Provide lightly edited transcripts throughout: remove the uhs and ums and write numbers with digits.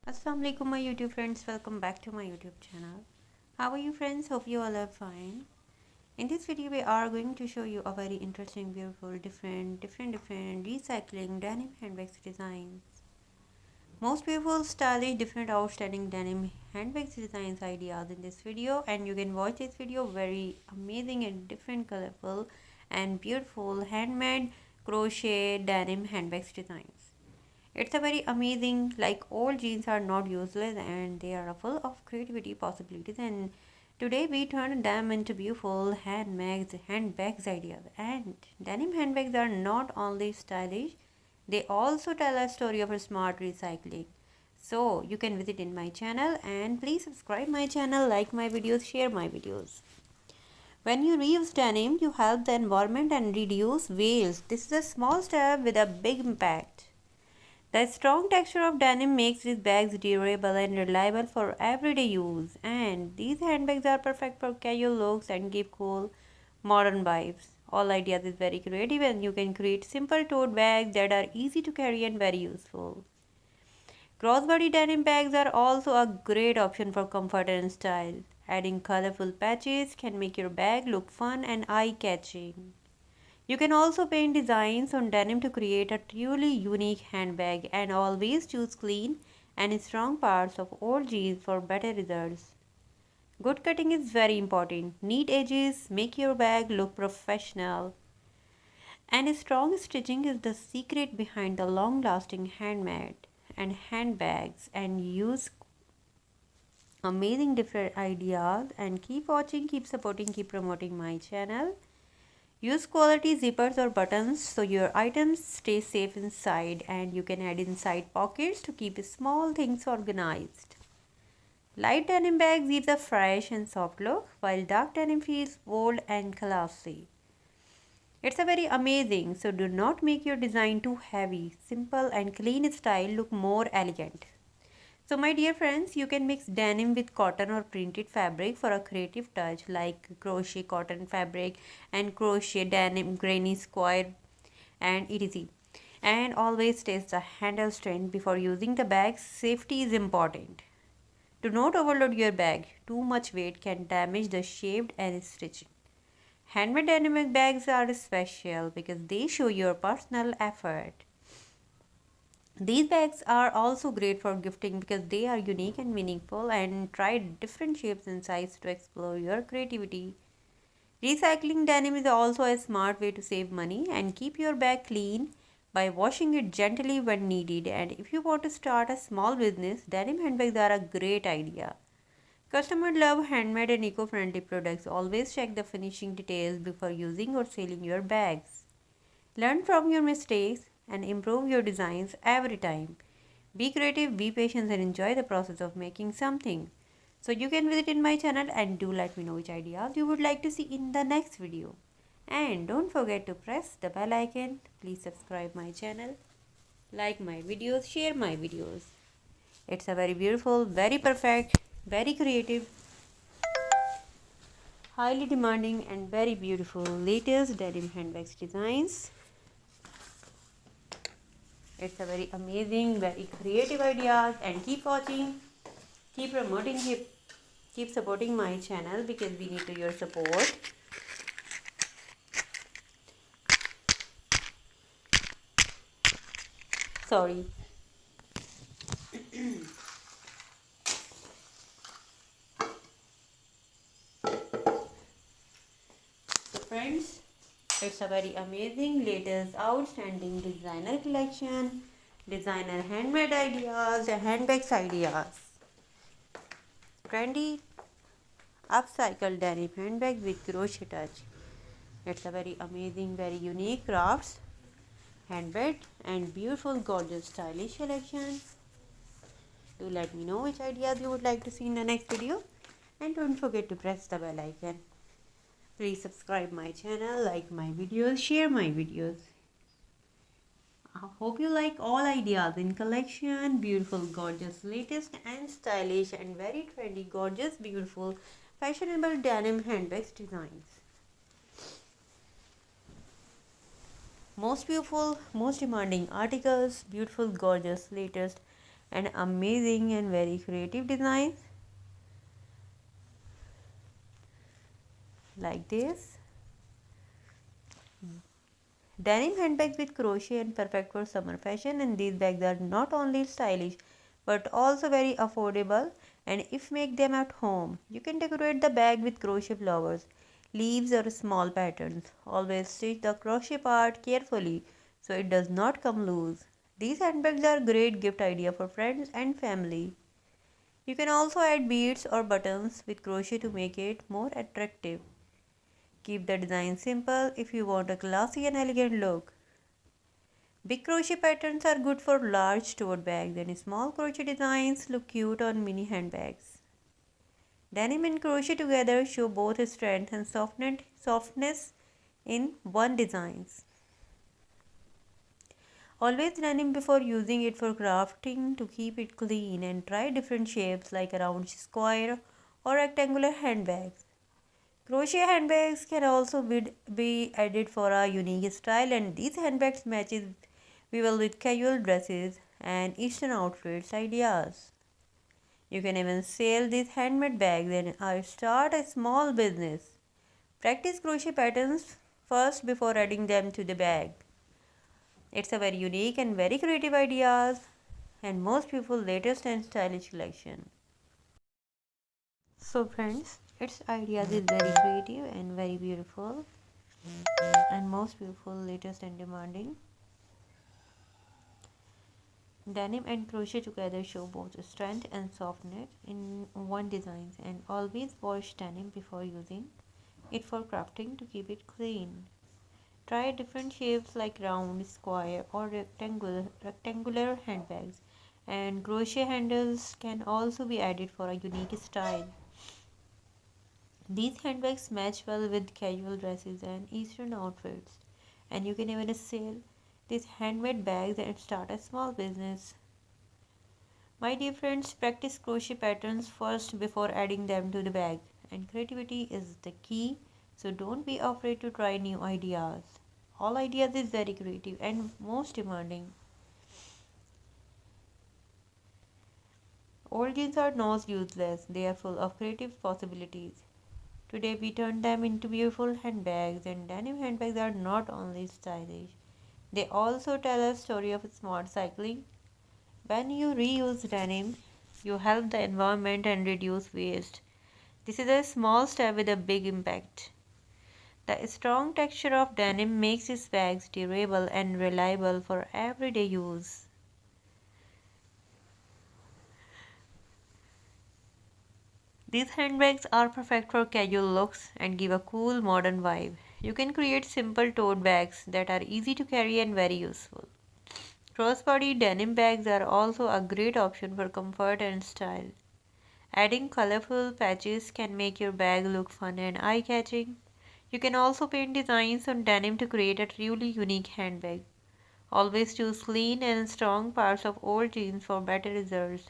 Assalamu alaikum my YouTube friends, welcome back to my YouTube channel. How are you friends? Hope you all are fine. In this video we are going to show you a very interesting, beautiful, different recycling denim handbags designs. Most beautiful, stylish, different, outstanding denim handbags designs ideas in this video, and you can watch this video very amazing and different, colorful and beautiful handmade crochet denim handbags designs. It's a very amazing, like all jeans are not useless and they are full of creativity possibilities, and today we turn them into beautiful handbags ideas. And denim handbags are not only stylish, they also tell a story of a smart recycling. So you can visit in my channel and please subscribe my channel, like my videos, share my videos. When you reuse denim, you help the environment and reduce waste. This is a small step with a big impact. The strong texture of denim makes these bags durable and reliable for everyday use, and these handbags are perfect for casual looks and give cool, modern vibes. All ideas is very creative, and you can create simple tote bags that are easy to carry and very useful. Crossbody denim bags are also a great option for comfort and style. Adding colorful patches can make your bag look fun and eye-catching. You can also paint designs on denim to create a truly unique handbag, and always choose clean and strong parts of all jeans for better results. Good cutting is very important. Neat edges make your bag look professional. And strong stitching is the secret behind the long-lasting handmade and handbags. And use amazing different ideas, and keep watching, keep supporting, keep promoting my channel. Use quality zippers or buttons so your items stay safe inside, and you can add inside pockets to keep small things organized. Light denim bags give a fresh and soft look, while dark denim feels bold and classy. It's a very amazing, so do not make your design too heavy. Simple and clean style look more elegant. So my dear friends, you can mix denim with cotton or printed fabric for a creative touch, like crochet cotton fabric and crochet denim granny square, and etc. And always test the handle strength before using the bag. Safety is important. Do not overload your bag. Too much weight can damage the shape and stitching. Handmade denim bags are special because they show your personal effort. These bags are also great for gifting because they are unique and meaningful, and try different shapes and sizes to explore your creativity. Recycling denim is also a smart way to save money and keep your bag clean by washing it gently when needed. And if you want to start a small business, denim handbags are a great idea. Customers love handmade and eco-friendly products. Always check the finishing details before using or selling your bags. Learn from your mistakes and improve your designs every time. Be creative, be patient, and enjoy the process of making something. So you can visit in my channel and do let me know which ideas you would like to see in the next video. And don't forget to press the bell icon. Please subscribe my channel, like my videos, share my videos. It's a very beautiful, very perfect, very creative, highly demanding and very beautiful latest denim handbags designs. It's a very amazing, very creative ideas, and keep watching, keep promoting, keep supporting my channel because we need your support. Sorry. So friends, it's a very amazing, latest, outstanding designer collection, designer handmade ideas, and handbags ideas. Trendy, upcycle denim handbag with crochet touch. It's a very amazing, very unique crafts, handmade, and beautiful, gorgeous, stylish collection. Do let me know which ideas you would like to see in the next video, and don't forget to press the bell icon. Please subscribe my channel, like my videos, share my videos. I hope you like all ideas in collection, beautiful, gorgeous, latest and stylish and very trendy, gorgeous, beautiful, fashionable denim handbags designs. Most beautiful, most demanding articles, beautiful, gorgeous, latest and amazing and very creative designs like this. Denim handbags with crochet and perfect for summer fashion, and these bags are not only stylish but also very affordable. And if you make them at home, you can decorate the bag with crochet flowers, leaves or small patterns. Always stitch the crochet part carefully so it does not come loose. These handbags are great gift idea for friends and family. You can also add beads or buttons with crochet to make it more attractive. Keep the design simple if you want a classy and elegant look. Big crochet patterns are good for large tote bags, and small crochet designs look cute on mini handbags. Denim and crochet together show both strength and softness in one design. Always denim before using it for crafting to keep it clean, and try different shapes like a round square or rectangular handbags. Crochet handbags can also be added for a unique style, and these handbags matches well with casual dresses and Eastern outfits ideas. You can even sell these handmade bags and start a small business. Practice crochet patterns first before adding them to the bag. It's a very unique and very creative ideas and most beautiful latest and stylish collection. So friends, its ideas is very creative and very beautiful and most beautiful, latest and demanding. Denim and crochet together show both strength and softness in one design, and always wash denim before using it for crafting to keep it clean. Try different shapes like round, square or rectangular handbags, and crochet handles can also be added for a unique style. These handbags match well with casual dresses and Eastern outfits, and you can even sell these handmade bags and start a small business. My dear friends, practice crochet patterns first before adding them to the bag, and creativity is the key, so don't be afraid to try new ideas. All ideas is very creative and most demanding. Old jeans are not useless, they are full of creative possibilities. Today we turn them into beautiful handbags, and denim handbags are not only stylish, they also tell a story of smart cycling. When you reuse denim, you help the environment and reduce waste. This is a small step with a big impact. The strong texture of denim makes its bags durable and reliable for everyday use. These handbags are perfect for casual looks and give a cool modern vibe. You can create simple tote bags that are easy to carry and very useful. Crossbody denim bags are also a great option for comfort and style. Adding colorful patches can make your bag look fun and eye-catching. You can also paint designs on denim to create a truly unique handbag. Always choose clean and strong parts of old jeans for better results.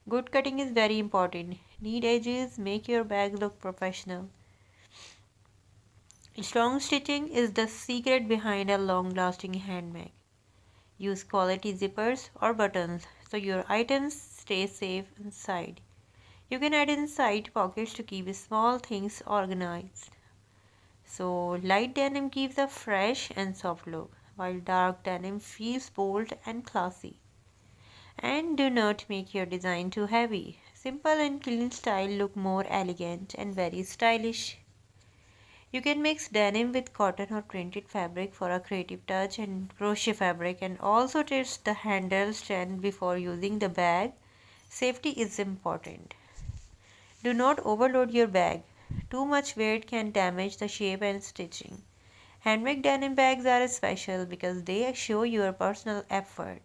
Good cutting is very important. Neat edges make your bag look professional. Strong stitching is the secret behind a long-lasting handbag. Use quality zippers or buttons so your items stay safe inside. You can add in side pockets to keep small things organized. So light denim gives a fresh and soft look, while dark denim feels bold and classy. And do not make your design too heavy. Simple and clean style look more elegant and very stylish. You can mix denim with cotton or printed fabric for a creative touch, and crochet fabric, and also test the handle strength before using the bag. Safety is important. Do not overload your bag. Too much weight can damage the shape and stitching. Handmade denim bags are special because they show your personal effort.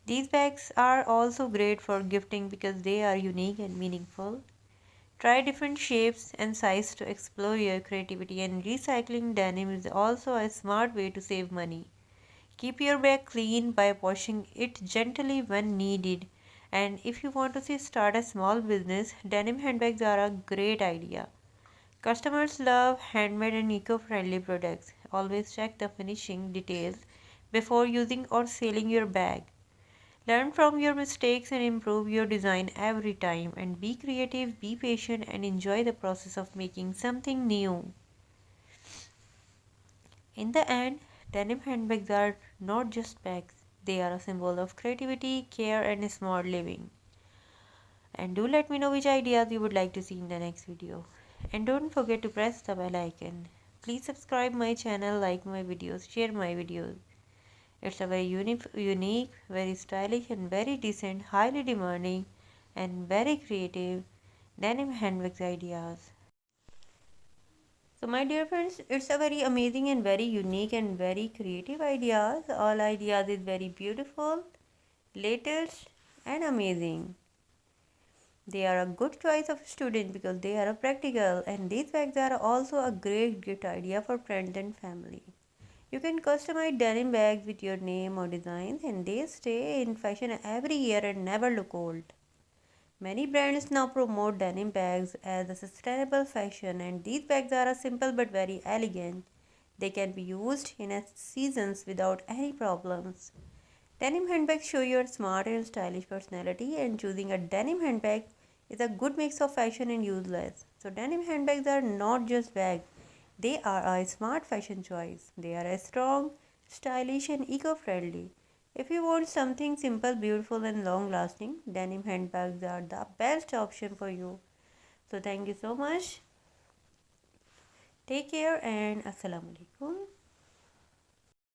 These bags are also great for gifting because they are unique and meaningful. Try different shapes and sizes to explore your creativity, and recycling denim is also a smart way to save money. Keep your bag clean by washing it gently when needed. And if you want to start a small business, denim handbags are a great idea. Customers love handmade and eco-friendly products. Always check the finishing details before using or selling your bag. Learn from your mistakes and improve your design every time. And be creative, be patient, and enjoy the process of making something new. In the end, denim handbags are not just bags, they are a symbol of creativity, care, and smart living. And do let me know which ideas you would like to see in the next video. And don't forget to press the bell icon. Please subscribe my channel, like my videos, share my videos. It's a very unique, very stylish and very decent, highly demanding and very creative denim handbags ideas. So my dear friends, it's a very amazing and very unique and very creative ideas. All ideas is very beautiful, latest and amazing. They are a good choice of student because they are practical, and these bags are also a great gift idea for friends and family. You can customize denim bags with your name or designs and they stay in fashion every year and never look old. Many brands now promote denim bags as a sustainable fashion, and these bags are simple but very elegant. They can be used in seasons without any problems. Denim handbags show your smart and stylish personality, and choosing a denim handbag is a good mix of fashion and useless. So denim handbags are not just bags, they are a smart fashion choice. They are a strong, stylish and eco-friendly. If you want something simple, beautiful and long lasting, denim handbags are the best option for you. So thank you so much. Take care and assalamu alaikum.